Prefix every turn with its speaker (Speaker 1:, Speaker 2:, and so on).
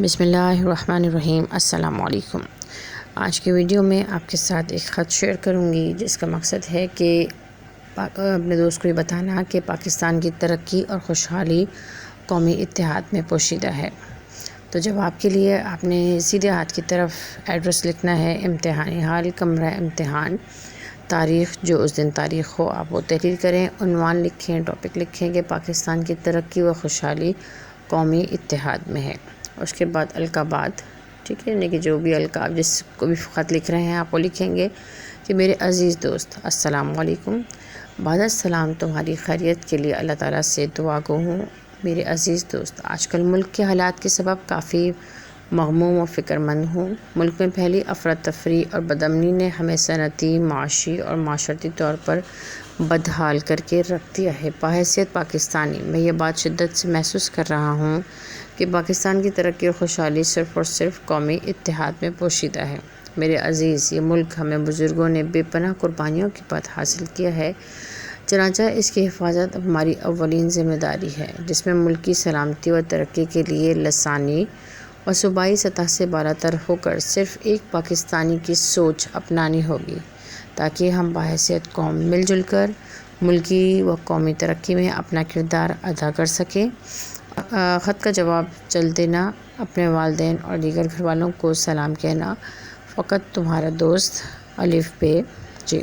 Speaker 1: بسم اللہ الرحمن الرحیم۔ السلام علیکم۔ آج کی ویڈیو میں آپ کے ساتھ ایک خط شیئر کروں گی جس کا مقصد ہے کہ اپنے دوست کو یہ بتانا کہ پاکستان کی ترقی اور خوشحالی قومی اتحاد میں پوشیدہ ہے۔ تو جواب کے لیے آپ نے سیدھے ہاتھ کی طرف ایڈریس لکھنا ہے، امتحانی حال، کمرہ امتحان، تاریخ جو اس دن تاریخ ہو آپ وہ تحریر کریں، عنوان لکھیں، ٹاپک لکھیں کہ پاکستان کی ترقی و خوشحالی قومی اتحاد میں ہے۔ اس کے بعد القابات، ٹھیک ہے، یعنی کہ جو بھی القاب جس کو بھی خط لکھ رہے ہیں آپ وہ لکھیں گے کہ میرے عزیز دوست السلام علیکم، بعد السلام تمہاری خیریت کے لیے اللہ تعالیٰ سے دعا گو ہوں۔ میرے عزیز دوست، آج کل ملک کے حالات کے سبب کافی مغموم و فکر مند ہوں۔ ملک میں پھیلی افراتفری اور بدامنی نے ہمیں صنعتی، معاشی اور معاشرتی طور پر بدحال کر کے رکھ دیا ہے۔ بحیثیت پاکستانی میں یہ بات شدت سے محسوس کر رہا ہوں کہ پاکستان کی ترقی اور خوشحالی صرف اور صرف قومی اتحاد میں پوشیدہ ہے۔ میرے عزیز، یہ ملک ہمیں بزرگوں نے بے پناہ قربانیوں کے بعد حاصل کیا ہے، چنانچہ اس کی حفاظت اب ہماری اولین ذمہ داری ہے، جس میں ملک کی سلامتی و ترقی کے لیے لسانی اور صوبائی سطح سے بالاتر ہو کر صرف ایک پاکستانی کی سوچ اپنانی ہوگی، تاکہ ہم بحیثیت قوم مل جل کر ملکی و قومی ترقی میں اپنا کردار ادا کر سکیں۔ خط کا جواب جلد دینا، اپنے والدین اور دیگر گھر والوں کو سلام کہنا۔ فقط تمہارا دوست الف ب۔ جی۔